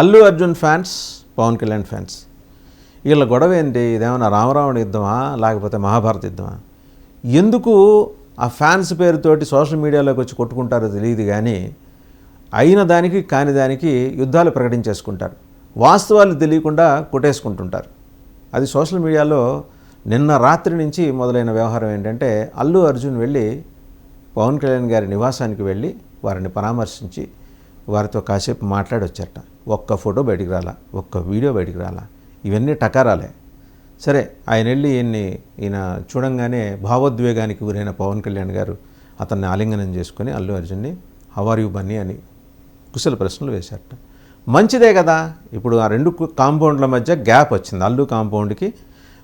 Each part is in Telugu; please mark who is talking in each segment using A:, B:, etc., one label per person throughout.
A: అల్లు అర్జున్ ఫ్యాన్స్, పవన్ కళ్యాణ్ ఫ్యాన్స్, వీళ్ళ గొడవ ఏంటి? ఇదేమన్నా రామరావణ యుద్ధమా లేకపోతే మహాభారత యుద్ధమా? ఎందుకు ఆ ఫ్యాన్స్ పేరుతోటి సోషల్ మీడియాలోకి వచ్చి కొట్టుకుంటారో తెలియదు, కానీ అయిన దానికి కాని దానికి యుద్ధాలు ప్రకటించేసుకుంటారు, వాస్తవాలు తెలియకుండా కొట్టేసుకుంటుంటారు. అది సోషల్ మీడియాలో నిన్న రాత్రి నుంచి మొదలైన వ్యవహారం ఏంటంటే, అల్లు అర్జున్ వెళ్ళి పవన్ కళ్యాణ్ గారి నివాసానికి వెళ్ళి వారిని పరామర్శించి వారితో కాసేపు మాట్లాడి వచ్చారట. ఒక్క ఫోటో బయటికి రాలా, ఒక్క వీడియో బయటికి రాలా, ఇవన్నీ టకారాలే. సరే, ఆయన వెళ్ళి ఈయన చూడంగానే భావోద్వేగానికి గురైన పవన్ కళ్యాణ్ గారు అతన్ని ఆలింగనం చేసుకొని అల్లు అర్జున్ని హౌ ఆర్ యూ బన్నీ అని కుశల ప్రశ్నలు వేశారట. మంచిదే కదా. ఇప్పుడు ఆ రెండు కాంపౌండ్ల మధ్య గ్యాప్ వచ్చింది, అల్లు కాంపౌండ్కి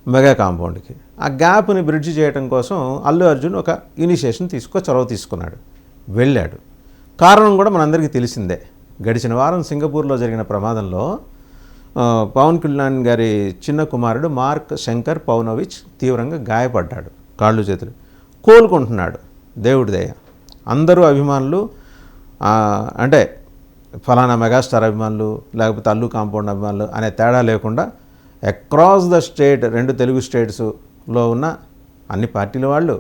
A: మెగా కాంపౌండ్కి. ఆ గ్యాప్ని బ్రిడ్జ్ చేయడం కోసం అల్లు అర్జున్ ఒక ఇనిషియేషన్ చొరవ తీసుకున్నాడు, వెళ్ళాడు. కారణం కూడా మనందరికీ తెలిసిందే. గడిచిన వారం సింగపూర్లో జరిగిన ప్రమాదంలో పవన్ కళ్యాణ్ గారి చిన్న కుమారుడు మార్క్ శంకర్ పౌనోవిచ్ తీవ్రంగా గాయపడ్డాడు, కాళ్ళు చేతులు. కోలుకుంటున్నాడు, దేవుడి దయ. అందరూ అభిమానులు, అంటే ఫలానా మెగాస్టార్ అభిమానులు లేకపోతే అల్లు కాంపౌండ్ అభిమానులు అనే తేడా లేకుండా అక్రాస్ ద స్టేట్, 2 తెలుగు స్టేట్స్లో ఉన్న అన్ని పార్టీల వాళ్ళు,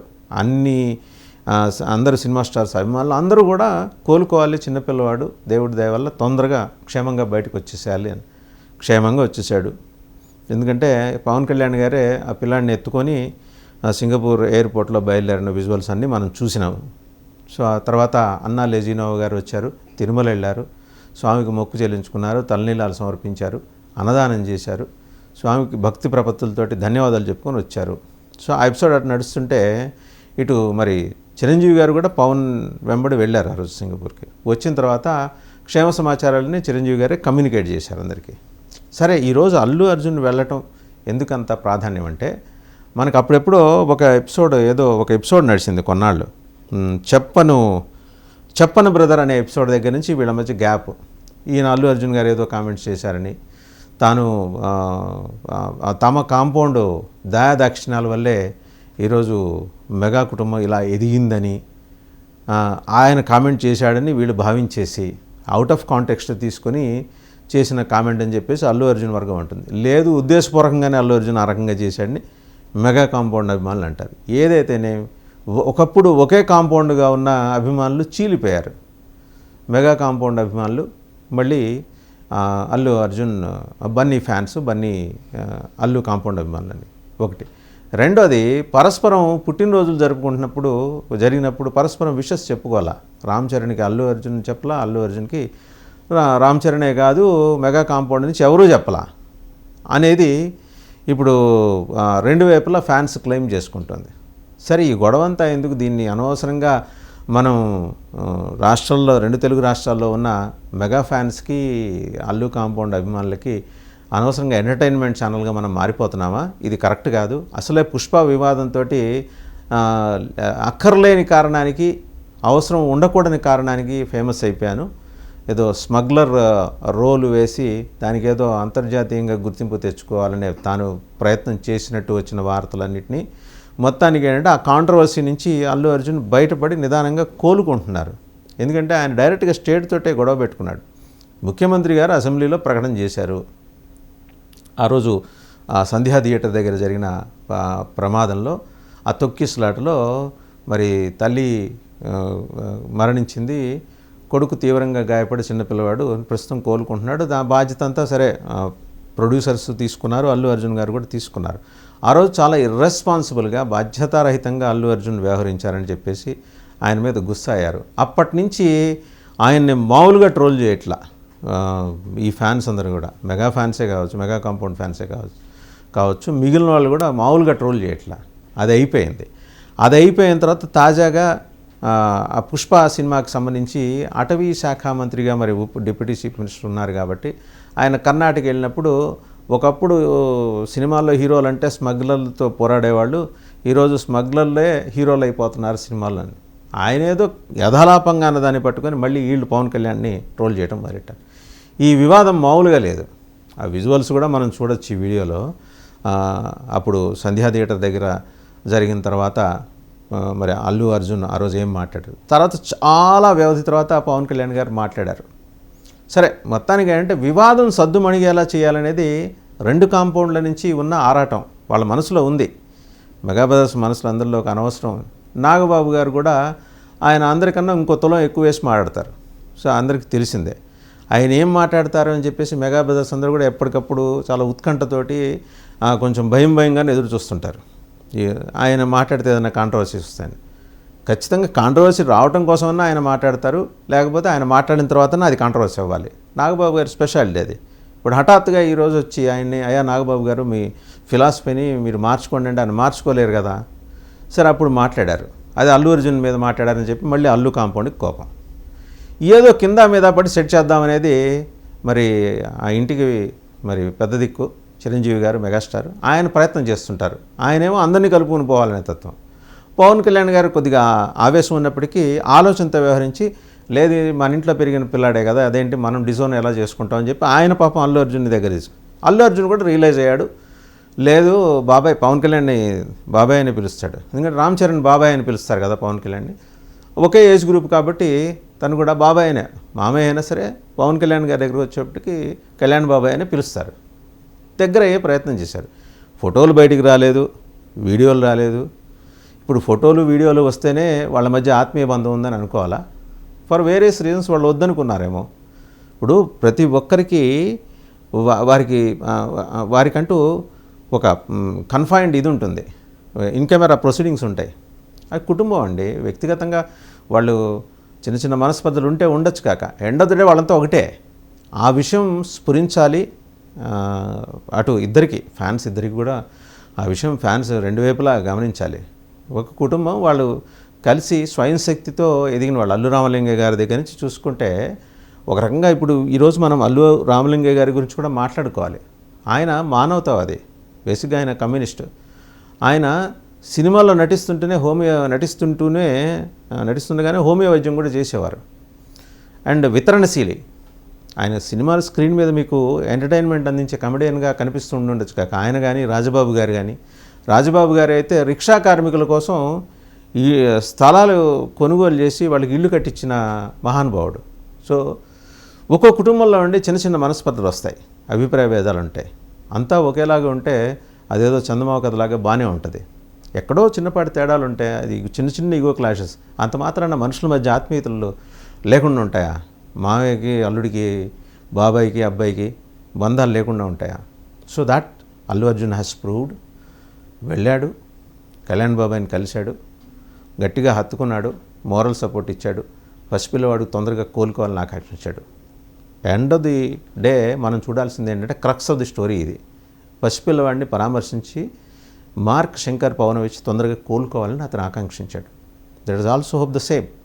A: అందరూ సినిమా స్టార్స్ అభిమానులు అందరూ కూడా కోలుకోవాలి, చిన్నపిల్లవాడు దేవుడి దయ వల్ల తొందరగా క్షేమంగా బయటకు వచ్చేసేయాలి అని. క్షేమంగా వచ్చేసాడు. ఎందుకంటే పవన్ కళ్యాణ్ గారే ఆ పిల్లాడిని ఎత్తుకొని సింగపూర్ ఎయిర్పోర్ట్లో బయలుదేరిన విజువల్స్ అన్నీ మనం చూసినాము. సో ఆ తర్వాత అన్నా లెజినోవా గారు వచ్చారు, తిరుమల వెళ్ళారు, స్వామికి మొక్కు చెల్లించుకున్నారు, తలనీలాలు సమర్పించారు, అన్నదానం చేశారు, స్వామికి భక్తి ప్రపత్తులతోటి ధన్యవాదాలు చెప్పుకొని వచ్చారు. సో ఆ ఎపిసోడ్ అటు నడుస్తుంటే ఇటు మరి చిరంజీవి గారు కూడా పవన్ వెంబడి వెళ్ళారు ఆ రోజు సింగపూర్కి. వచ్చిన తర్వాత క్షేమ సమాచారాలని చిరంజీవి గారే కమ్యూనికేట్ చేశారు అందరికీ. సరే, ఈరోజు అల్లు అర్జున్ వెళ్ళటం ఎందుకంత ప్రాధాన్యం అంటే, మనకు అప్పుడెప్పుడో ఒక ఎపిసోడ్ నడిచింది కొన్నాళ్ళు, చెప్పను బ్రదర్ అనే ఎపిసోడ్ దగ్గర నుంచి వీళ్ళ మధ్య గ్యాప్. ఈయన అల్లు అర్జున్ గారు ఏదో కామెంట్స్ చేశారని, తాను తమ కాంపౌండ్ దయాదాక్షిణ్యాల వల్లే ఈరోజు మెగా కుటుంబం ఇలా ఎదిగిందని ఆయన కామెంట్ చేశాడని వీళ్ళు భావించేసి అవుట్ ఆఫ్ కాంటెక్స్ట్ తీసుకొని చేసిన కామెంట్ అని చెప్పేసి అల్లు అర్జున్ వర్గం అంటుంది. లేదు, ఉద్దేశపూర్వకంగానే అల్లు అర్జున్ ఆ రకంగా చేశాడని మెగా కాంపౌండ్ అభిమానులు అంటారు. ఏదైతేనే ఒకప్పుడు ఒకే కాంపౌండ్గా ఉన్న అభిమానులు చీలిపోయారు. మెగా కాంపౌండ్ అభిమానులు మళ్ళీ అల్లు అర్జున్ బన్నీ ఫ్యాన్స్, అల్లు కాంపౌండ్ అభిమానులు అని ఒకటి. రెండోది, పరస్పరం పుట్టినరోజులు జరిగినప్పుడు పరస్పరం విషెస్ చెప్పుకోవాలా. రామ్ చరణ్కి అల్లు అర్జున్ చెప్పలా, అల్లు అర్జున్కి రామ్ చరణే కాదు మెగా కాంపౌండ్ నుంచి ఎవరూ చెప్పలా అనేది ఇప్పుడు రెండు వైపులా ఫ్యాన్స్ క్లెయిమ్ చేసుకుంటుంది. సరే, ఈ గొడవంతా ఎందుకు? దీన్ని అనవసరంగా మనం రాష్ట్రంలో 2 తెలుగు రాష్ట్రాల్లో ఉన్న మెగా ఫ్యాన్స్కి, అల్లు కాంపౌండ్ అభిమానులకి అనవసరంగా ఎంటర్టైన్మెంట్ ఛానల్గా మనం మారిపోతున్నామా? ఇది కరెక్ట్ కాదు. అసలే పుష్ప వివాదంతో అక్కర్లేని కారణానికి, అవసరం ఉండకూడని కారణానికి ఫేమస్ అయిపోయాను. ఏదో స్మగ్లర్ రోలు వేసి దానికి ఏదో అంతర్జాతీయంగా గుర్తింపు తెచ్చుకోవాలనే తాను ప్రయత్నం చేసినట్టు వచ్చిన వార్తలన్నింటినీ మొత్తానికి ఏంటంటే ఆ కాంట్రవర్సీ నుంచి అల్లు అర్జున్ బయటపడి నిదానంగా కోలుకుంటున్నారు. ఎందుకంటే ఆయన డైరెక్ట్గా స్టేట్ తోటే గొడవ పెట్టుకున్నాడు. ముఖ్యమంత్రి గారు అసెంబ్లీలో ప్రకటన చేశారు. ఆ రోజు సంధ్యా థియేటర్ దగ్గర జరిగిన ప్రమాదంలో, ఆ తొక్కిసలాటలో మరి తల్లి మరణించింది, కొడుకు తీవ్రంగా గాయపడి చిన్నపిల్లవాడు ప్రస్తుతం కోలుకుంటున్నాడు. బాధ్యత అంతా సరే ప్రొడ్యూసర్స్ తీసుకున్నారు, అల్లు అర్జున్ గారు కూడా తీసుకున్నారు. ఆ రోజు చాలా ఇర్రెస్పాన్సిబుల్గా, బాధ్యతారహితంగా అల్లు అర్జున్ వ్యవహరించారని చెప్పేసి ఆయన మీద గుస్సా అయ్యారు. అప్పటి నుంచి ఆయన్ని మామూలుగా ట్రోల్ చేయట్లా ఈ ఫ్యాన్స్ అందరూ కూడా, మెగా ఫ్యాన్సే కావచ్చు, మెగా కాంపౌండ్ ఫ్యాన్సే కావచ్చు, మిగిలిన వాళ్ళు కూడా మామూలుగా ట్రోల్ చేయట్లా. అది అయిపోయిన తర్వాత తాజాగా ఆ పుష్ప సినిమాకి సంబంధించి అటవీ శాఖ మంత్రిగా మరి డిప్యూటీ చీఫ్ మినిస్టర్ ఉన్నారు కాబట్టి ఆయన కర్ణాటక వెళ్ళినప్పుడు, ఒకప్పుడు సినిమాల్లో హీరోలు అంటే స్మగ్లర్లతో పోరాడేవాళ్ళు, ఈరోజు స్మగ్లర్లే హీరోలు అయిపోతున్నారు సినిమాల్లో అని ఆయన ఏదో యథాలాపంగా అన్నదాన్ని పట్టుకొని మళ్ళీ వీళ్ళు పవన్ కళ్యాణ్ని ట్రోల్ చేయడం మొదలెట్టారు. ఈ వివాదం మామూలుగా లేదు. ఆ విజువల్స్ కూడా మనం చూడొచ్చు ఈ వీడియోలో. అప్పుడు సంధ్యా థియేటర్ దగ్గర జరిగిన తర్వాత మరి అల్లు అర్జున్ ఆ రోజు ఏం మాట్లాడారు, తర్వాత చాలా వ్యవధి తర్వాత పవన్ కళ్యాణ్ గారు మాట్లాడారు. సరే, మొత్తానికి ఏంటంటే వివాదం సద్దుమణిగేలా చేయాలనేది 2 కాంపౌండ్ల నుంచి ఉన్న ఆరాటం వాళ్ళ మనసులో ఉంది. మెగా బ్రదర్స్ మనసులో అందరిలోకి అనవసరం. నాగబాబు గారు కూడా ఆయన అందరికన్నా ఇంకో తులం ఎక్కువ వేసి మాట్లాడతారు. సో అందరికీ తెలిసిందే ఆయన ఏం మాట్లాడతారు అని చెప్పేసి మెగా బ్రదర్స్ అందరూ కూడా ఎప్పటికప్పుడు చాలా ఉత్కంఠతోటి కొంచెం భయంగానే ఎదురు చూస్తుంటారు. ఆయన మాట్లాడితే ఏదైనా కాంట్రవర్సీస్ వస్తాయని. ఖచ్చితంగా కాంట్రవర్సీ రావడం కోసమన్నా ఆయన మాట్లాడతారు, లేకపోతే ఆయన మాట్లాడిన తర్వాతనే అది కాంట్రవర్సీ అవ్వాలి. నాగబాబు గారి స్పెషాలిటీ అది. ఇప్పుడు హఠాత్తుగా ఈరోజు వచ్చి ఆయన్ని, అయ్యా నాగబాబు గారు మీ ఫిలాసఫీని మీరు మార్చుకోండి అంటే ఆయన మార్చుకోలేరు కదా. సరే అప్పుడు మాట్లాడారు, అది అల్లు అర్జున్ మీద మాట్లాడారని చెప్పి మళ్ళీ అల్లు కాంపౌండ్కి కోపం. ఏదో కింద మీద పడి సెట్ చేద్దామనేది మరి ఆ ఇంటికి మరి పెద్ద దిక్కు చిరంజీవి గారు, మెగాస్టార్, ఆయన ప్రయత్నం చేస్తుంటారు. ఆయనేమో అందరినీ కలుపుకొని పోవాలనే తత్వం. పవన్ కళ్యాణ్ గారు కొద్దిగా ఆవేశం ఉన్నప్పటికీ ఆలోచనతో వ్యవహరించి, లేదు మన ఇంట్లో పెరిగిన పిల్లాడే కదా, అదేంటి మనం డిజోన్ ఎలా చేసుకుంటాం అని చెప్పి ఆయన పాపం అల్లు అర్జున్ దగ్గర అల్లు అర్జున్ కూడా రియలైజ్ అయ్యాడు, లేదు బాబాయ్, పవన్ కళ్యాణ్ని బాబాయ్ అని పిలుస్తాడు. ఎందుకంటే రామ్ చరణ్ బాబాయ్ అని పిలుస్తారు కదా పవన్ కళ్యాణ్ని. ఒకే ఏజ్ గ్రూప్ కాబట్టి తను కూడా బాబాయ్ అయినా, మామయ్య అయినా సరే పవన్ కళ్యాణ్ గారి దగ్గర వచ్చేప్పటికి కళ్యాణ్ బాబాయ్ అని పిలుస్తారు. దగ్గర అయ్యే ప్రయత్నం చేశారు. ఫోటోలు బయటికి రాలేదు, వీడియోలు రాలేదు. ఇప్పుడు ఫోటోలు వీడియోలు వస్తేనే వాళ్ళ మధ్య ఆత్మీయ బంధం ఉందని అనుకోవాలా? ఫర్ వేరియస్ రీజన్స్ వాళ్ళు వద్దనుకున్నారేమో. ఇప్పుడు ప్రతి ఒక్కరికి వారికంటూ ఒక కన్ఫైన్డ్ ఇది ఉంటుంది, ఇన్ కెమెరా ప్రొసీడింగ్స్ ఉంటాయి. అది కుటుంబం అండి. వ్యక్తిగతంగా వాళ్ళు చిన్న చిన్న మనస్పర్ధలు ఉంటే ఉండొచ్చు, కాక ఎండ్ ఆఫ్ ది డే వాళ్ళంతా ఒకటే. ఆ విషయం స్ఫురించాలి. అటు ఇద్దరికి, ఫ్యాన్స్ ఇద్దరికి కూడా ఆ విషయం ఫ్యాన్స్ రెండు వైపులా గమనించాలి. ఒక కుటుంబం వాళ్ళు కలిసి స్వయం శక్తితో ఎదిగిన వాళ్ళు. అల్లు రామలింగయ్య గారి దగ్గర నుంచి చూసుకుంటే ఒక రకంగా ఇప్పుడు ఈరోజు మనం అల్లు రామలింగయ్య గారి గురించి కూడా మాట్లాడుకోవాలి. ఆయన మానవతావాది, బేసిక్గా ఆయన కమ్యూనిస్టు. ఆయన సినిమాల్లో నటిస్తుండగానే హోమియో వైద్యం కూడా చేసేవారు. అండ్ వితరణశీలి. ఆయన సినిమాల స్క్రీన్ మీద మీకు ఎంటర్టైన్మెంట్ అందించే కమెడియన్గా కనిపిస్తూ ఉండొచ్చు కాక ఆయన కానీ రాజబాబు గారు అయితే రిక్షా కార్మికుల కోసం ఈ స్థలాలు కొనుగోలు చేసి వాళ్ళకి ఇల్లు కట్టించిన మహానుభావుడు. సో ఒక్కో కుటుంబంలో ఉండి చిన్న చిన్న మనస్పర్ధలు వస్తాయి, అభిప్రాయ భేదాలు ఉంటాయి. అంతా ఒకేలాగా ఉంటే అదేదో చందమామ కథలాగా బాగానే ఉంటుంది. ఎక్కడో చిన్నపాటి తేడాలు ఉంటాయి, అది చిన్న చిన్న ఈగో క్లాషెస్. అంత మాత్రాన మనుషుల మధ్య ఆత్మీయతలు లేకుండా ఉంటాయా? మామయ్యకి అల్లుడికి, బాబాయికి అబ్బాయికి బంధాలు లేకుండా ఉంటాయా? So that Allu Arjun has proved. వెళ్ళాడు, కళ్యాణ్ బాబాయిని కలిశాడు, గట్టిగా హత్తుకున్నాడు, మోరల్ సపోర్ట్ ఇచ్చాడు, పసిపిల్లవాడు తొందరగా కోలుకోవాలని ఆకాంక్షించాడు. ఎండ్ ఆఫ్ ది డే మనం చూడాల్సింది ఏంటంటే క్రక్స్ ఆఫ్ ది స్టోరీ ఇది. పసిపిల్లవాడిని పరామర్శించి మార్క్ శంకర్ పవనవిచ్ తొందరగా కోలుకోవాలని అతను ఆకాంక్షించాడు. That is also hope the same.